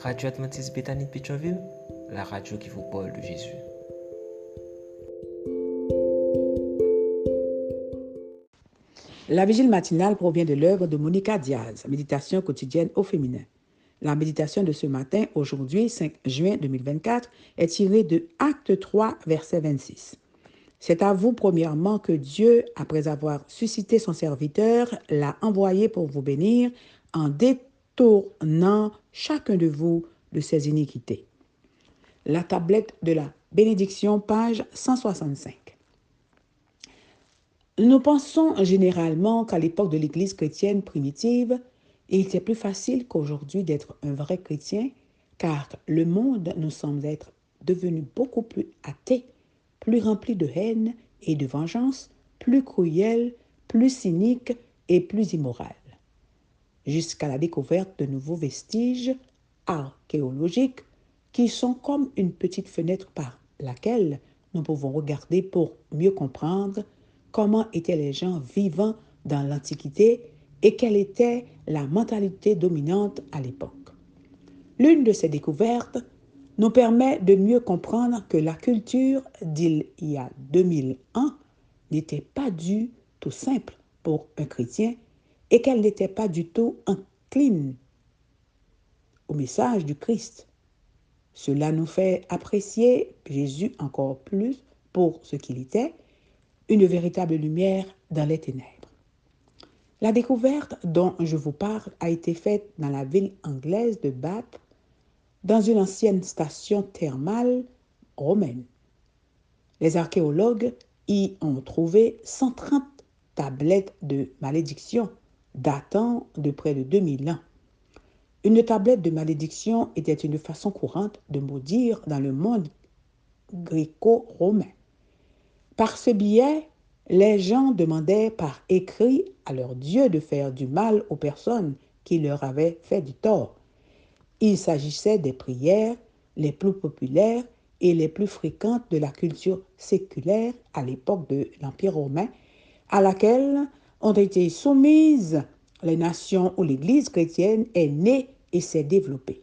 Radio Adventiste Bethany de Pétionville, la radio qui vous parle de Jésus. La vigile matinale provient de l'œuvre de Monica Diaz, Méditation quotidienne au féminin. La méditation de ce matin, aujourd'hui 5 juin 2024, est tirée de Acte 3, verset 26. C'est à vous, premièrement, que Dieu, après avoir suscité son serviteur, l'a envoyé pour vous bénir en détournant chacun de vous de ses iniquités. La tablette de la bénédiction, page 165. Nous pensons généralement qu'à l'époque de l'Église chrétienne primitive, il était plus facile qu'aujourd'hui d'être un vrai chrétien, car le monde nous semble être devenu beaucoup plus athée, plus rempli de haine et de vengeance, plus cruel, plus cynique et plus immoral. Jusqu'à la découverte de nouveaux vestiges archéologiques qui sont comme une petite fenêtre par laquelle nous pouvons regarder pour mieux comprendre comment étaient les gens vivant dans l'Antiquité et quelle était la mentalité dominante à l'époque. L'une de ces découvertes nous permet de mieux comprendre que la culture d'il y a 2000 ans n'était pas du tout simple pour un chrétien et qu'elle n'était pas du tout incline au message du Christ. Cela nous fait apprécier Jésus encore plus pour ce qu'il était, une véritable lumière dans les ténèbres. La découverte dont je vous parle a été faite dans la ville anglaise de Bath, dans une ancienne station thermale romaine. Les archéologues y ont trouvé 130 tablettes de malédiction datant de près de 2000 ans. Une tablette de malédiction était une façon courante de maudire dans le monde gréco-romain. Par ce biais, les gens demandaient par écrit à leur Dieu de faire du mal aux personnes qui leur avaient fait du tort. Il s'agissait des prières les plus populaires et les plus fréquentes de la culture séculaire à l'époque de l'Empire romain, à laquelle ont été soumises les nations où l'Église chrétienne est née et s'est développée.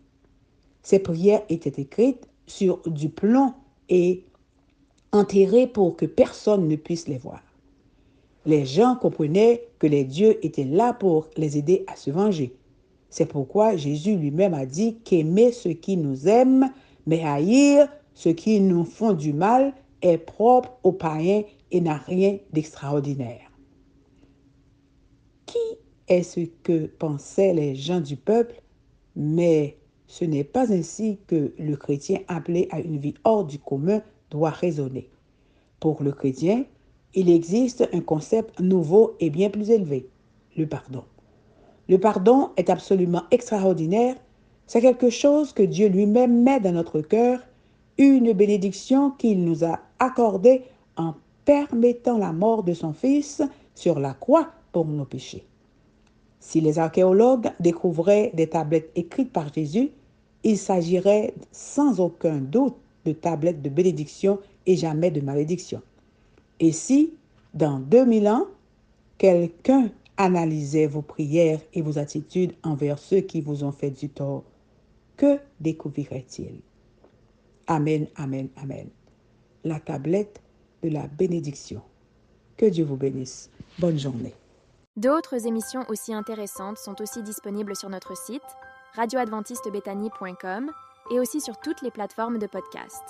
Ces prières étaient écrites sur du plomb et enterrées pour que personne ne puisse les voir. Les gens comprenaient que les dieux étaient là pour les aider à se venger. C'est pourquoi Jésus lui-même a dit qu'aimer ceux qui nous aiment, mais haïr ceux qui nous font du mal, est propre aux païens et n'a rien d'extraordinaire. Qui est ce que pensaient les gens du peuple? Mais ce n'est pas ainsi que le chrétien appelé à une vie hors du commun doit raisonner. Pour le chrétien, il existe un concept nouveau et bien plus élevé, le pardon. Le pardon est absolument extraordinaire. C'est quelque chose que Dieu lui-même met dans notre cœur, une bénédiction qu'il nous a accordée en permettant la mort de son Fils sur la croix pour nos péchés. Si les archéologues découvraient des tablettes écrites par Jésus, il s'agirait sans aucun doute de tablettes de bénédiction et jamais de malédiction. Et si, dans 2000 ans, quelqu'un analysait vos prières et vos attitudes envers ceux qui vous ont fait du tort, que découvrirait-il? Amen, amen, amen. La tablette de la bénédiction. Que Dieu vous bénisse. Bonne journée. D'autres émissions aussi intéressantes sont aussi disponibles sur notre site radioadventistebethany.com et aussi sur toutes les plateformes de podcast.